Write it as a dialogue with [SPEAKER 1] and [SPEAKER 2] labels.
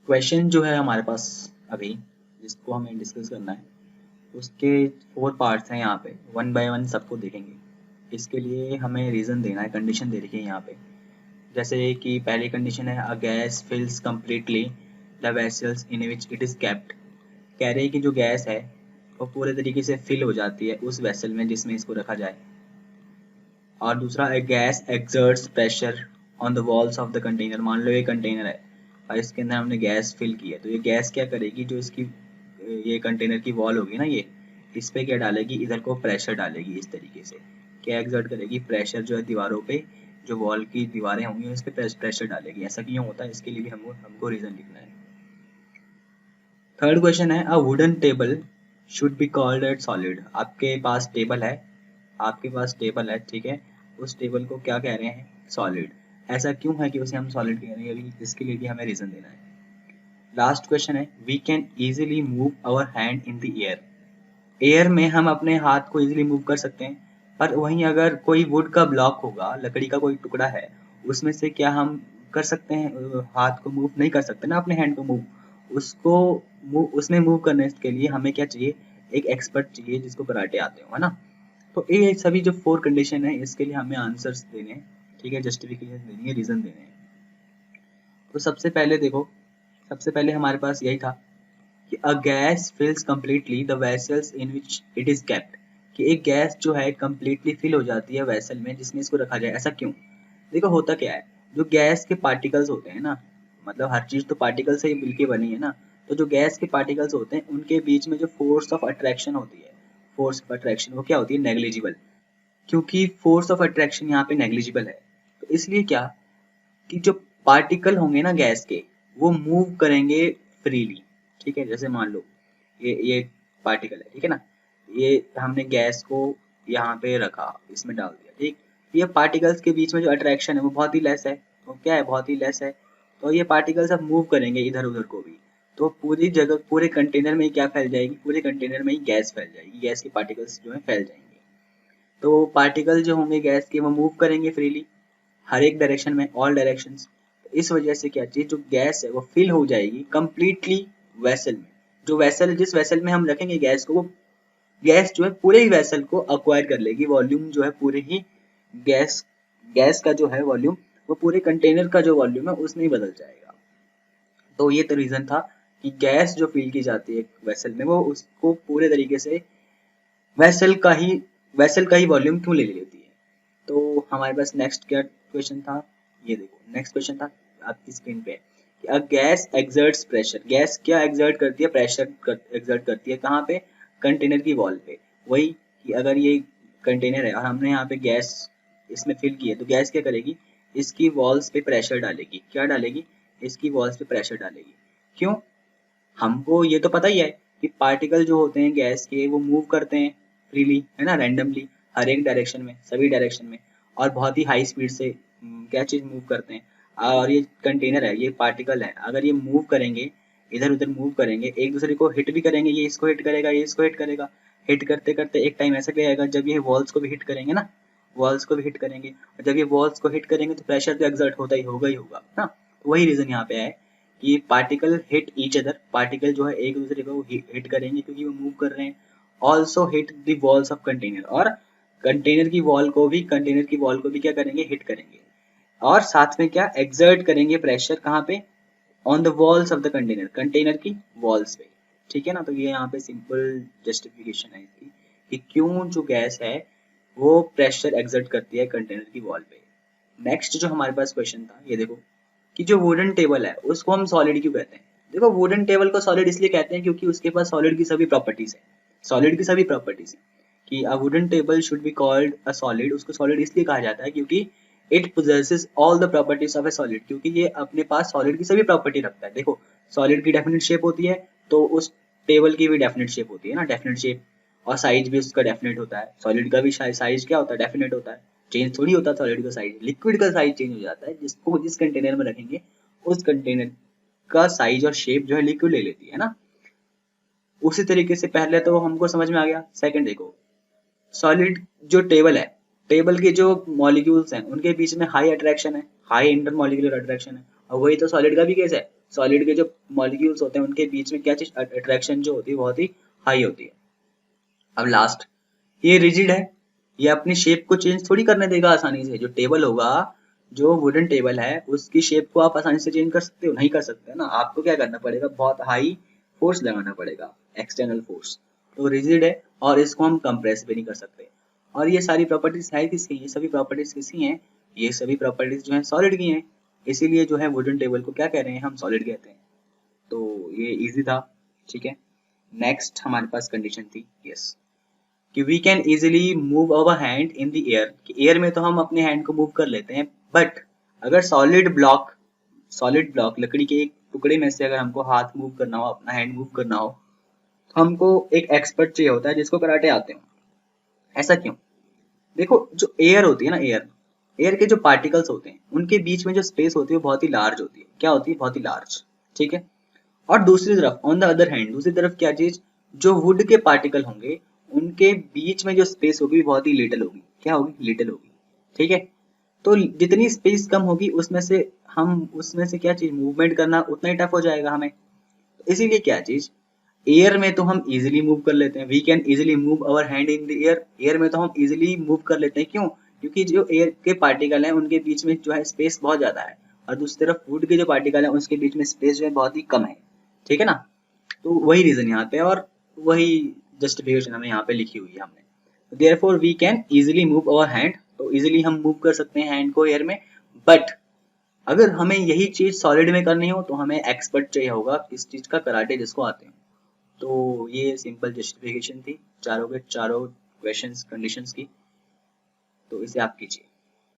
[SPEAKER 1] Question जो है हमारे पास अभी जिसको हमें डिस्कस करना है उसके 4 पार्ट्स हैं यहाँ पे, वन बाय वन सबको देखेंगे। इसके लिए हमें रीज़न देना है, कंडीशन दे रखी है यहाँ पे। जैसे कि पहली कंडीशन है, a gas fills completely the vessels in which it is kept. कह रहे हैं कि जो गैस है वो पूरे तरीके से फिल हो जाती है उस वेसल में जिसमें इसको रखा जाए। और दूसरा, a gas exerts pressure on the walls of the container. मान लो ये कंटेनर है और इसके अंदर हमने गैस फिल की है, तो ये गैस क्या करेगी, जो इसकी ये कंटेनर की वॉल होगी ना, ये इस पे क्या डालेगी, इधर को प्रेशर डालेगी। इस तरीके से क्या एक्सर्ट करेगी, प्रेशर जो है दीवारों पे, जो वॉल की दीवारें होंगी उस पर प्रेशर डालेगी। ऐसा क्यों होता है, इसके लिए भी हमको रीजन लिखना है। थर्ड क्वेश्चन है, a wooden table should be called eight solid. आपके पास टेबल है, ठीक है, उस टेबल को क्या कह रहे हैं, सॉलिड। ऐसा क्यों है कि उसे हम सॉलिड कह रहे हैं, अभी इसके लिए भी हमें रीजन देना है। लास्ट क्वेश्चन है, we can easily move our hand in the air. Air में हम अपने हाथ को इजीली मूव कर सकते हैं, पर वहीं अगर कोई वुड का ब्लॉक होगा, लकड़ी का कोई टुकड़ा है, उसमें से क्या हम कर सकते हैं, हाथ को मूव नहीं कर सकते ना, अपने हैंड को मूव। उसको उसमें मूव करने के लिए हमें क्या चाहिए, एक एक्सपर्ट चाहिए जिसको कराटे आते हो, है ना। तो ये सभी जो 4 कंडीशन है, इसके लिए हमें आंसर्स देने हैं, ठीक है, जस्टिफिकेशन देनी है, रीजन देने हैं। तो सबसे पहले देखो, सबसे पहले हमारे पास यही था कि a gas fills completely the vessels in which it is kept. कि एक गैस जो है कम्प्लीटली फिल हो जाती है वेसल में जिसमें इसको रखा जाए। ऐसा क्यों, देखो होता क्या है, जो गैस के पार्टिकल्स होते हैं ना, मतलब हर चीज तो पार्टिकल से ही मिलके बनी है ना, तो जो गैस के पार्टिकल्स होते हैं उनके बीच में जो फोर्स ऑफ अट्रैक्शन होती है, फोर्स ऑफ अट्रैक्शन वो क्या होती है, नेग्लिजिबल। क्योंकि फोर्स ऑफ अट्रैक्शन यहाँ पे नेग्लिजिबल है, तो इसलिए क्या, कि जो पार्टिकल होंगे ना गैस के, वो मूव करेंगे फ्रीली। ठीक है, जैसे मान लो ये पार्टिकल है, ठीक है ना, ये हमने गैस को यहाँ पे रखा, इसमें डाल दिया, ठीक। ये पार्टिकल्स के बीच में जो अट्रैक्शन है वो बहुत ही लेस है, तो क्या है, बहुत ही लेस है। तो ये पार्टिकल्स अब मूव करेंगे इधर उधर को भी, तो पूरी जगह, पूरे कंटेनर में ही क्या फैल जाएगी, पूरे कंटेनर में ही गैस फैल जाएगी, गैस के पार्टिकल्स जो है फैल जाएंगे। तो पार्टिकल जो होंगे गैस के वो मूव करेंगे फ्रीली हर एक डायरेक्शन में, ऑल डायरेक्शंस। इस वजह से क्या चीज, जो गैस है वो फिल हो जाएगी कंप्लीटली वेसल में। जो वेसल, जिस वेसल में हम रखेंगे गैस को, वो गैस जो है पूरे ही वेसल को अक्वायर कर लेगी, वॉल्यूम जो है पूरे ही गैस गैस का जो है वॉल्यूम, वो पूरे कंटेनर का जो वॉल्यूम है उसमें ही बदल जाएगा। तो ये तो रीजन था कि गैस जो फिल की जाती है वेसल में, वो उसको पूरे तरीके से वेसल का ही वेसल का ही वॉल्यूम क्यों ले लेती है। तो हमारे पास नेक्स्ट क्या क्वेश्चन था, ये देखो नेक्स्ट क्वेश्चन था आपकी स्क्रीन पे, कि a gas exerts pressure. Gas क्या एक्सर्ट करती है, प्रेशर एक्सर्ट करती है, कहाँ पे, कंटेनर की वॉल पे। वही कि अगर ये कंटेनर है और हमने यहाँ पे गैस इसमें फिल की है, तो गैस क्या करेगी, इसकी वॉल्स पे प्रेशर डालेगी। क्या डालेगी, इसकी वॉल्स पे प्रेशर डालेगी। क्यों, हमको ये तो पता ही है कि पार्टिकल जो होते हैं गैस के वो मूव करते हैं फ्रीली, है ना, रैंडमली, हर एक डायरेक्शन में, सभी डायरेक्शन में, और बहुत ही हाई स्पीड से क्या चीज मूव करते हैं। और ये कंटेनर है, ये पार्टिकल है, अगर ये मूव करेंगे, इधर उधर मूव करेंगे, एक दूसरे को हिट भी करेंगे, ये इसको हिट करेगा, ये इसको हिट करेगा। हिट करते करते एक टाइम ऐसा भी आएगा जब ये वॉल्स को भी हिट करेंगे ना, वॉल्स को भी हिट करेंगे, और जब ये वॉल्स को हिट करेंगे तो प्रेशर तो एक्सर्ट होता ही होगा ना। तो वही रीजन यहाँ पे है कि particle hit each other, particle जो है एक दूसरे को हिट करेंगे क्योंकि वो मूव कर रहे हैं। Also hit the walls of container, और कंटेनर की वॉल को भी क्या करेंगे, हिट करेंगे। और साथ में क्या एक्सर्ट करेंगे प्रेशर, कहाँ पे, on the walls of the container, container की वॉल्स पे। ठीक है ना, तो ये यहाँ पे सिंपल जस्टिफिकेशन है इसकी कि क्यों जो गैस है वो प्रेशर एक्सर्ट करती है कंटेनर की वॉल पे। नेक्स्ट जो हमारे पास क्वेश्चन था, ये देखो, कि जो वुडन टेबल है उसको हम सॉलिड क्यों कहते हैं। देखो वुडन टेबल को सॉलिड इसलिए कहते हैं क्योंकि उसके पास सॉलिड की सभी प्रॉपर्टीज है, सॉलिड की सभी प्रॉपर्टीज है। कि a wooden table should be called a solid, उसको सॉलिड इसलिए कहा जाता है क्योंकि it possesses all the properties of A solid, क्योंकि ये अपने पास सॉलिड की सभी प्रॉपर्टी रखता है। देखो सॉलिड की डेफिनेट शेप होती है, तो उस टेबल की भी डेफिनेट शेप होती है ना, डेफिनेट शेप, और साइज भी उसका डेफिनेट होता है। सॉलिड का भी साइज क्या होता है, डेफिनेट होता है, चेंज थोड़ी होता है सॉलिड का साइज। लिक्विड का साइज चेंज हो जाता है, जिसको जिस कंटेनर में रखेंगे उस कंटेनर का साइज और शेप जो है लिक्विड ले लेती है ना। उसी तरीके से पहले तो हमको समझ में आ गया। सेकंड देखो, सॉलिड जो टेबल है, टेबल के जो मॉलिक्यूल्स हैं उनके बीच में हाई अट्रैक्शन है, हाई इंटर मॉलिक्यूलर अट्रैक्शन है, और वही तो सॉलिड का भी केस है। सॉलिड के जो मॉलिक्यूल्स होते हैं उनके बीच में क्या चीज अट्रैक्शन जो होती है बहुत ही हाई होती है। अब लास्ट, ये रिजिड है, ये अपनी शेप को चेंज थोड़ी करने देगा आसानी से। जो टेबल होगा, जो वुडन टेबल है, उसकी शेप को आप आसानी से चेंज कर सकते हो? नहीं कर सकते ना, आपको क्या करना पड़ेगा, बहुत हाई फोर्स लगाना पड़ेगा, एक्सटर्नल फोर्स। तो रिजिड है और इसको हम कंप्रेस भी नहीं कर सकते। और ये सारी प्रॉपर्टीज है किसकी, ये सभी प्रॉपर्टीज किसकी हैं, ये सभी प्रॉपर्टीज जो है सॉलिड की हैं। इसीलिए जो है वुडन टेबल को क्या कह रहे हैं, हम सॉलिड कहते हैं। तो ये इजी था, ठीक है। नेक्स्ट हमारे पास कंडीशन थी, यस, कि we can easily move our hand in the air, कि एयर में तो हम अपने हैंड को मूव कर लेते हैं, बट अगर सॉलिड ब्लॉक लकड़ी के एक टुकड़े में से अगर हमको हाथ मूव करना हो, अपना हैंड मूव करना हो, तो हमको एक एक्सपर्ट चाहिए होता है जिसको कराटे आते हो। ऐसा क्यों? देखो, जो एयर होती है ना, एयर के जो पार्टिकल्स होते हैं उनके बीच में जो स्पेस होती है वो बहुत ही लार्ज होती है। क्या होती है? बहुत ही लार्ज, ठीक है। और दूसरी तरफ, ऑन द अदर हैंड, दूसरी तरफ क्या चीज, जो वुड के पार्टिकल होंगे उनके बीच में जो स्पेस होगी बहुत ही लिटिल होगी। क्या होगी? लिटिल होगी, ठीक है। तो जितनी स्पेस कम होगी उसमें से क्या चीज मूवमेंट करना उतना ही टफ हो जाएगा हमें। तो इसीलिए क्या चीज, एयर में तो हम इजिली मूव कर लेते हैं, we can easily move our hand in the air, air में तो हम इजिली मूव कर लेते हैं। क्यों? क्योंकि जो एयर के पार्टिकल हैं उनके बीच में जो है स्पेस बहुत ज्यादा है, और दूसरी तरफ वुड के जो पार्टिकल हैं उसके बीच में स्पेस जो है बहुत ही कम है, ठीक है ना। तो वही रीजन यहाँ पे, और वही जस्टिफिकेशन हमें यहाँ पे लिखी हुई है हमने। Therefore we can easily move our hand, तो इजिली हम मूव कर सकते हैं हैंड को एयर में। बट अगर हमें यही चीज सॉलिड में करनी हो तो हमें एक्सपर्ट चाहिए होगा इस चीज का, कराटे जिसको आते हैं। तो ये सिंपल जस्टिफिकेशन थी चारों के चारों क्वेश्चंस कंडीशंस की। तो इसे आप कीजिए।